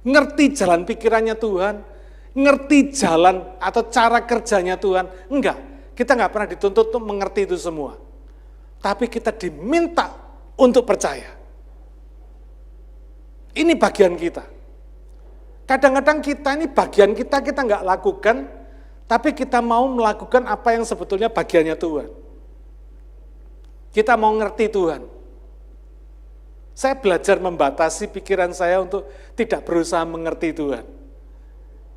Ngerti jalan pikirannya Tuhan. Ngerti jalan atau cara kerjanya Tuhan. Enggak, kita enggak pernah dituntut untuk mengerti itu semua. Tapi kita diminta untuk percaya. Ini bagian kita. Kadang-kadang kita ini bagian kita nggak lakukan, tapi kita mau melakukan apa yang sebetulnya bagiannya Tuhan. Kita mau ngerti Tuhan. Saya belajar membatasi pikiran saya untuk tidak berusaha mengerti Tuhan.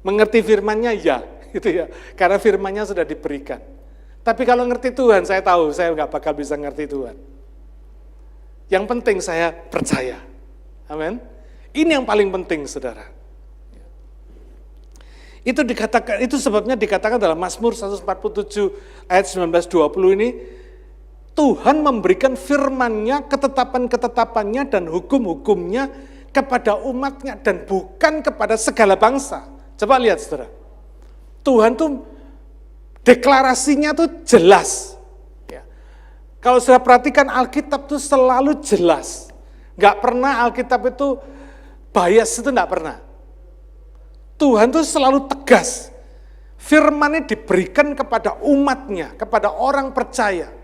Mengerti firman-Nya ya, gitu ya. Karena firman-Nya sudah diberikan. Tapi kalau ngerti Tuhan, saya tahu saya nggak bakal bisa ngerti Tuhan. Yang penting saya percaya. Amin. Ini yang paling penting, saudara. Itu sebabnya dikatakan dalam Mazmur 147 ayat 19-20 ini, Tuhan memberikan firman-Nya, ketetapan-ketetapannya dan hukum-hukumnya kepada umat-Nya dan bukan kepada segala bangsa. Coba lihat, saudara. Tuhan tuh deklarasinya tuh jelas. Ya. Kalau saudara perhatikan Alkitab tuh selalu jelas. Nggak pernah Alkitab itu bias, itu nggak pernah. Tuhan tuh selalu tegas. Firman-Nya diberikan kepada umat-Nya, kepada orang percaya.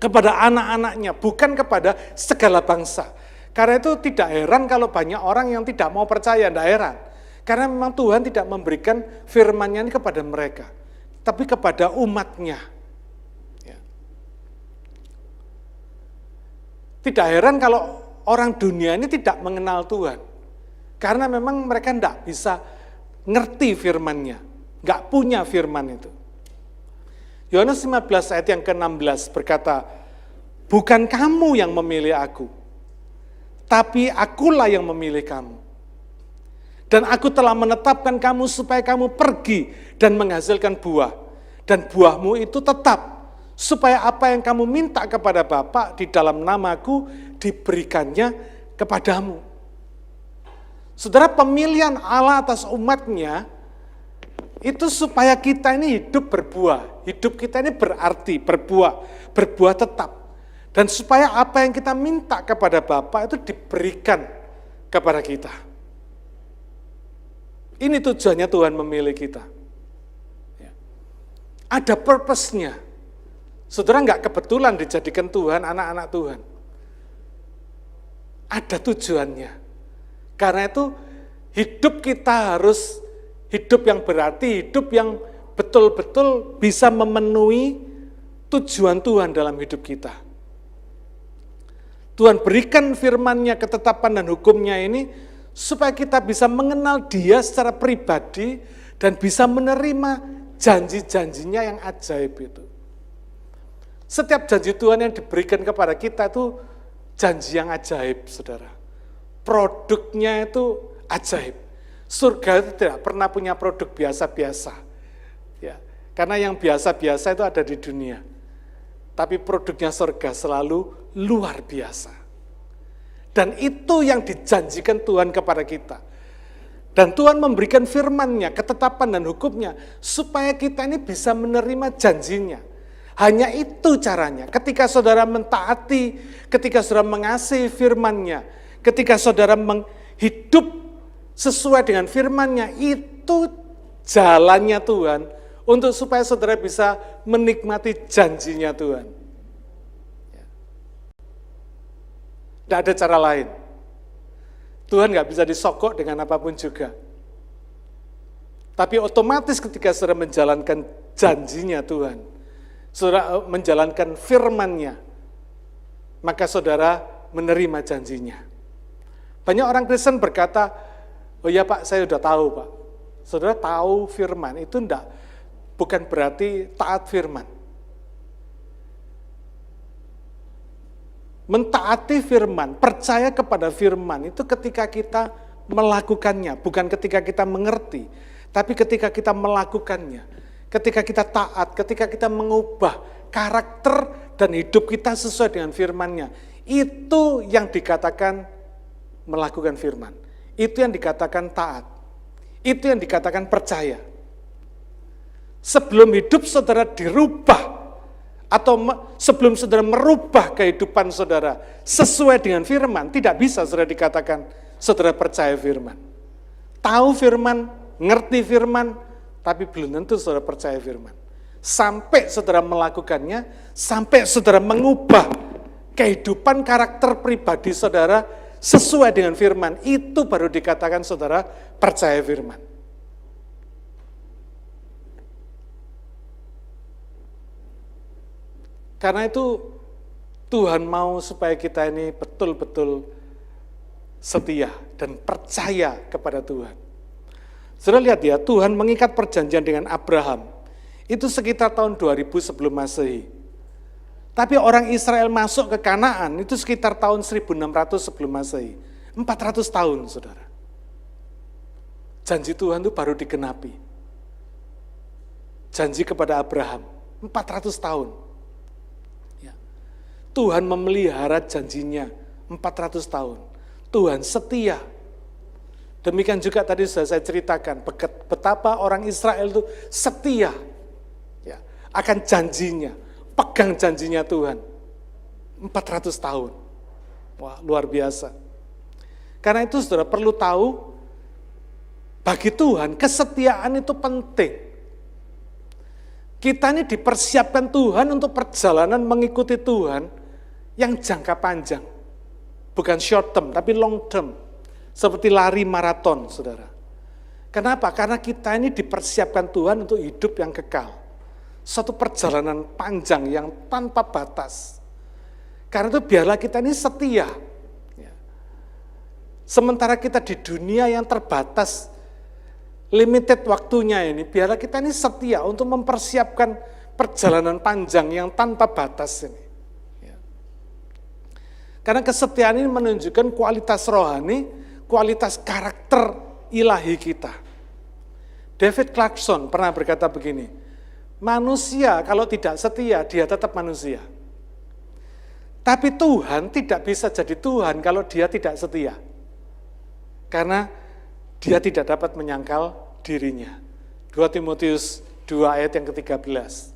Kepada anak-anaknya, bukan kepada segala bangsa. Karena itu tidak heran kalau banyak orang yang tidak mau percaya, tidak heran. Karena memang Tuhan tidak memberikan firman-Nya ini kepada mereka, tapi kepada umat-Nya. Ya. Tidak heran kalau orang dunia ini tidak mengenal Tuhan. Karena memang mereka tidak bisa ngerti firman-Nya, nggak punya firman itu. Yohanes 15 ayat yang ke-16 berkata, bukan kamu yang memilih aku, tapi akulah yang memilih kamu. Dan aku telah menetapkan kamu supaya kamu pergi dan menghasilkan buah. Dan buahmu itu tetap, supaya apa yang kamu minta kepada Bapa di dalam namaku diberikannya kepadamu. Saudara, pemilihan Allah atas umat-Nya itu supaya kita ini hidup berbuah. Hidup kita ini berarti berbuah tetap. Dan supaya apa yang kita minta kepada Bapa itu diberikan kepada kita. Ini tujuannya Tuhan memilih kita. Ya. Ada purpose-nya. Saudara nggak kebetulan dijadikan Tuhan, anak-anak Tuhan. Ada tujuannya. Karena itu hidup kita harus hidup yang berarti, hidup yang betul-betul bisa memenuhi tujuan Tuhan dalam hidup kita. Tuhan berikan firman-Nya, ketetapan dan hukum-Nya ini supaya kita bisa mengenal Dia secara pribadi dan bisa menerima janji-janjinya yang ajaib itu. Setiap janji Tuhan yang diberikan kepada kita itu janji yang ajaib, saudara. Produknya itu ajaib. Surga itu tidak pernah punya produk biasa-biasa. Ya, karena yang biasa-biasa itu ada di dunia. Tapi produknya surga selalu luar biasa. Dan itu yang dijanjikan Tuhan kepada kita. Dan Tuhan memberikan firman-Nya, ketetapan dan hukum-Nya, supaya kita ini bisa menerima janjinya. Hanya itu caranya. Ketika saudara mentaati, ketika saudara mengasihi firman-Nya, ketika saudara hidup sesuai dengan firman-Nya, itu jalannya Tuhan untuk supaya saudara bisa menikmati janjinya Tuhan. Tidak ada cara lain. Tuhan nggak bisa disokok dengan apapun juga. Tapi otomatis ketika saudara menjalankan janjinya Tuhan, saudara menjalankan firman-Nya, maka saudara menerima janjinya. Banyak orang Kristen berkata, oh ya Pak, saya sudah tahu Pak. Saudara tahu firman, itu bukan berarti taat firman. Mentaati firman, percaya kepada firman, itu ketika kita melakukannya, bukan ketika kita mengerti, tapi ketika kita melakukannya. Ketika kita taat, ketika kita mengubah karakter dan hidup kita sesuai dengan firman-Nya. Itu yang dikatakan melakukan firman. Itu yang dikatakan taat. Itu yang dikatakan percaya. Sebelum hidup saudara dirubah, atau sebelum saudara merubah kehidupan saudara sesuai dengan firman, tidak bisa saudara dikatakan saudara percaya firman. Tahu firman, ngerti firman, tapi belum tentu saudara percaya firman. Sampai saudara melakukannya, sampai saudara mengubah kehidupan karakter pribadi saudara sesuai dengan firman, itu baru dikatakan saudara percaya firman. Karena itu Tuhan mau supaya kita ini betul-betul setia dan percaya kepada Tuhan. Saudara lihat ya, Tuhan mengikat perjanjian dengan Abraham, itu sekitar tahun 2000 sebelum Masehi. Tapi orang Israel masuk ke Kanaan itu sekitar tahun 1600 sebelum Masehi. 400 tahun, saudara. Janji Tuhan itu baru digenapi. Janji kepada Abraham, 400 tahun. Ya. Tuhan memelihara janjinya 400 tahun. Tuhan setia. Demikian juga tadi sudah saya ceritakan, betapa orang Israel itu setia ya, akan janjinya. Pegang janjinya Tuhan. 400 tahun. Wah, luar biasa. Karena itu saudara perlu tahu, bagi Tuhan kesetiaan itu penting. Kita ini dipersiapkan Tuhan untuk perjalanan mengikuti Tuhan yang jangka panjang. Bukan short term, tapi long term. Seperti lari maraton, saudara. Kenapa? Karena kita ini dipersiapkan Tuhan untuk hidup yang kekal. Satu perjalanan panjang yang tanpa batas. Karena itu biarlah kita ini setia. Sementara kita di dunia yang terbatas, limited waktunya ini, biarlah kita ini setia untuk mempersiapkan perjalanan panjang yang tanpa batas ini. Karena kesetiaan ini menunjukkan kualitas rohani, kualitas karakter ilahi kita. David Clarkson pernah berkata begini, manusia kalau tidak setia, dia tetap manusia. Tapi Tuhan tidak bisa jadi Tuhan kalau dia tidak setia. Karena dia tidak dapat menyangkal dirinya. 2 Timotius 2 ayat yang ke-13.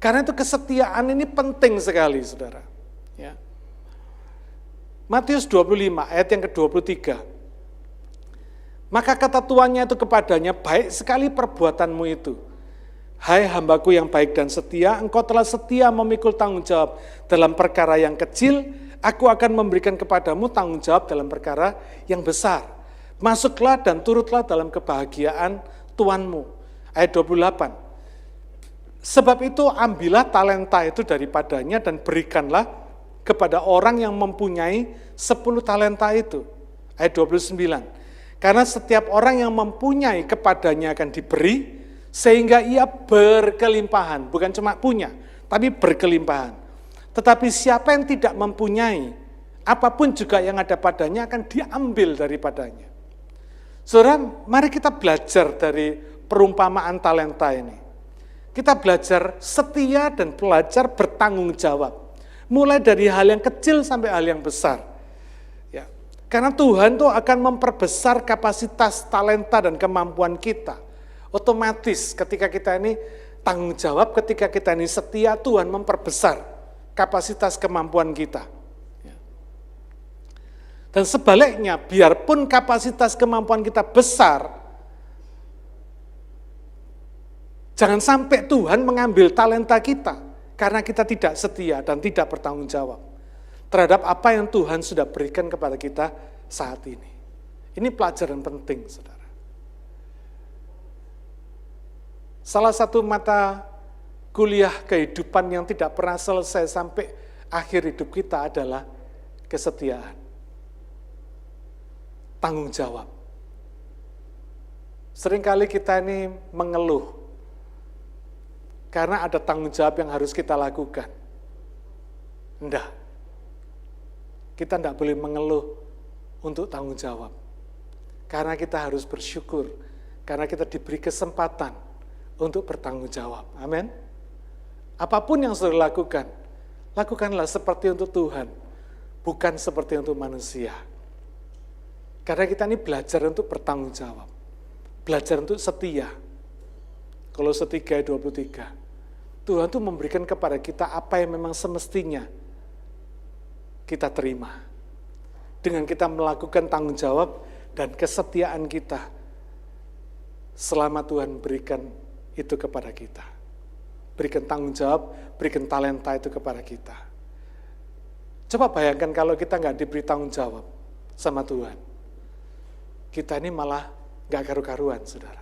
Karena itu kesetiaan ini penting sekali, saudara. Ya. Matius 25 ayat yang ke-23. Maka kata tuannya itu kepadanya, baik sekali perbuatanmu itu. Hai hambaku yang baik dan setia, engkau telah setia memikul tanggung jawab dalam perkara yang kecil, aku akan memberikan kepadamu tanggung jawab dalam perkara yang besar. Masuklah dan turutlah dalam kebahagiaan Tuanmu. Ayat 28. Sebab itu ambillah talenta itu daripadanya dan berikanlah kepada orang yang mempunyai 10 talenta itu. Ayat 29. Karena setiap orang yang mempunyai kepadanya akan diberi, sehingga ia berkelimpahan, bukan cuma punya, tapi berkelimpahan. Tetapi siapa yang tidak mempunyai, apapun juga yang ada padanya akan diambil daripadanya. Saudara, mari kita belajar dari perumpamaan talenta ini. Kita belajar setia dan belajar bertanggung jawab. Mulai dari hal yang kecil sampai hal yang besar. Ya. Karena Tuhan tuh akan memperbesar kapasitas talenta dan kemampuan kita. Otomatis ketika kita ini tanggung jawab, ketika kita ini setia, Tuhan memperbesar kapasitas kemampuan kita. Dan sebaliknya, biarpun kapasitas kemampuan kita besar, jangan sampai Tuhan mengambil talenta kita, karena kita tidak setia dan tidak bertanggung jawab terhadap apa yang Tuhan sudah berikan kepada kita saat ini. Ini pelajaran penting, saudara. Salah satu mata kuliah kehidupan yang tidak pernah selesai sampai akhir hidup kita adalah kesetiaan. Tanggung jawab. Seringkali kita ini mengeluh karena ada tanggung jawab yang harus kita lakukan. Enggak. Kita enggak boleh mengeluh untuk tanggung jawab. Karena kita harus bersyukur, karena kita diberi kesempatan untuk bertanggung jawab. Amin. Apapun yang sudah lakukan, lakukanlah seperti untuk Tuhan, bukan seperti untuk manusia. Karena kita ini belajar untuk bertanggung jawab, belajar untuk setia. Kolose 3 ayat 23. Tuhan tuh memberikan kepada kita apa yang memang semestinya kita terima. Dengan kita melakukan tanggung jawab dan kesetiaan kita selama Tuhan berikan itu kepada kita. Berikan tanggung jawab, berikan talenta itu kepada kita. Coba bayangkan kalau kita nggak diberi tanggung jawab sama Tuhan. Kita ini malah nggak karu-karuan, saudara.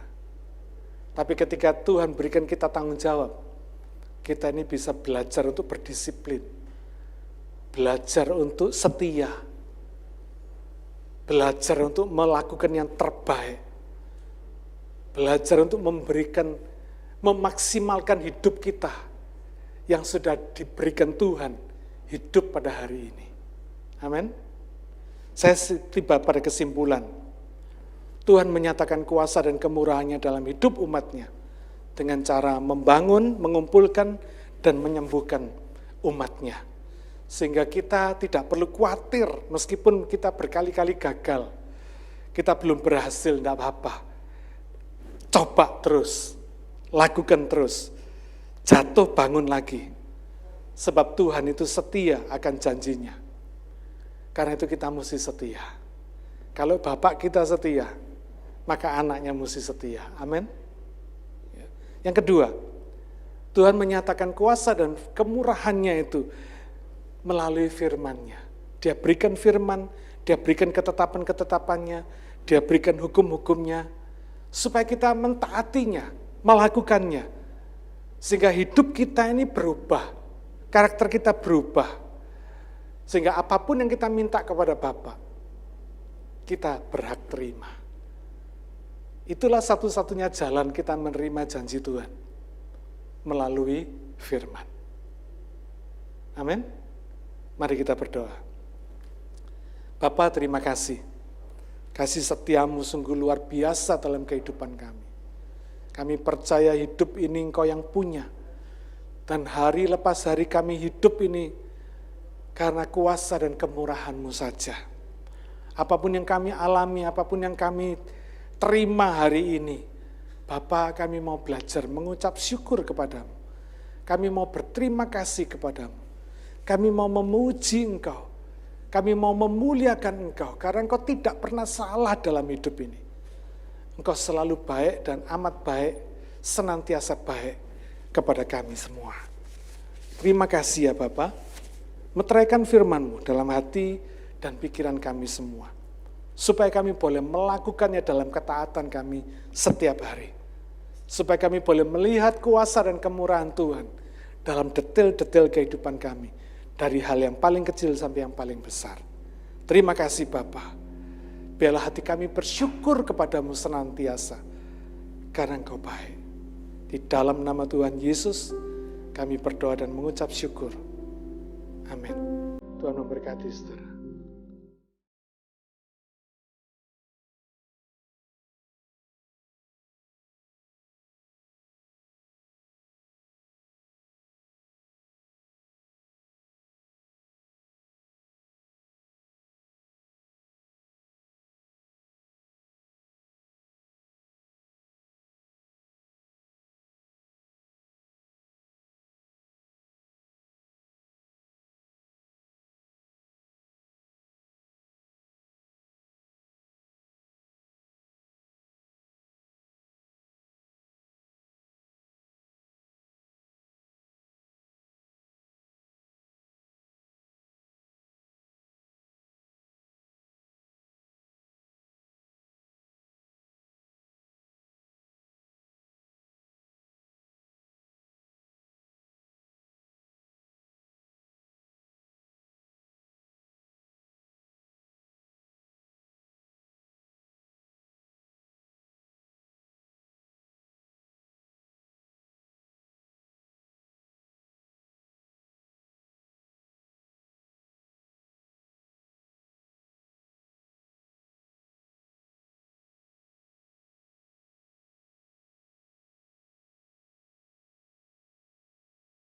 Tapi ketika Tuhan berikan kita tanggung jawab, kita ini bisa belajar untuk berdisiplin, belajar untuk setia, belajar untuk melakukan yang terbaik, belajar untuk memaksimalkan hidup kita yang sudah diberikan Tuhan, hidup pada hari ini. Amin. Saya tiba pada kesimpulan, Tuhan menyatakan kuasa dan kemurahannya dalam hidup umatnya dengan cara membangun, mengumpulkan, dan menyembuhkan umatnya. Sehingga kita tidak perlu khawatir meskipun kita berkali-kali gagal, kita belum berhasil, tidak apa-apa. Coba terus, lakukan terus, jatuh bangun lagi. Sebab Tuhan itu setia akan janjinya. Karena itu kita mesti setia. Kalau bapak kita setia, maka anaknya mesti setia. Amin. Yang kedua, Tuhan menyatakan kuasa dan kemurahannya itu melalui firman-Nya. Dia berikan firman, Dia berikan ketetapan-ketetapannya, Dia berikan hukum-hukumnya, supaya kita mentaatinya, melakukannya. Sehingga hidup kita ini berubah, karakter kita berubah. Sehingga apapun yang kita minta kepada Bapa, kita berhak terima. Itulah satu-satunya jalan kita menerima janji Tuhan, melalui firman. Amin. Mari kita berdoa. Bapa, terima kasih. Kasih setiamu sungguh luar biasa dalam kehidupan kami. Kami percaya hidup ini Engkau yang punya. Dan hari lepas hari kami hidup ini karena kuasa dan kemurahan-Mu saja. Apapun yang kami alami, apapun yang kami terima hari ini, Bapa, kami mau belajar mengucap syukur kepadamu. Kami mau berterima kasih kepadamu. Kami mau memuji Engkau. Kami mau memuliakan Engkau, karena Engkau tidak pernah salah dalam hidup ini. Engkau selalu baik dan amat baik, senantiasa baik kepada kami semua. Terima kasih ya Bapa. Meteraikan firman-Mu dalam hati dan pikiran kami semua. Supaya kami boleh melakukannya dalam ketaatan kami setiap hari. Supaya kami boleh melihat kuasa dan kemurahan Tuhan dalam detail-detail kehidupan kami. Dari hal yang paling kecil sampai yang paling besar. Terima kasih Bapa. Biarlah hati kami bersyukur kepadamu senantiasa. Karena Engkau baik. Di dalam nama Tuhan Yesus, kami berdoa dan mengucap syukur. Amin. Tuhan memberkati saudara.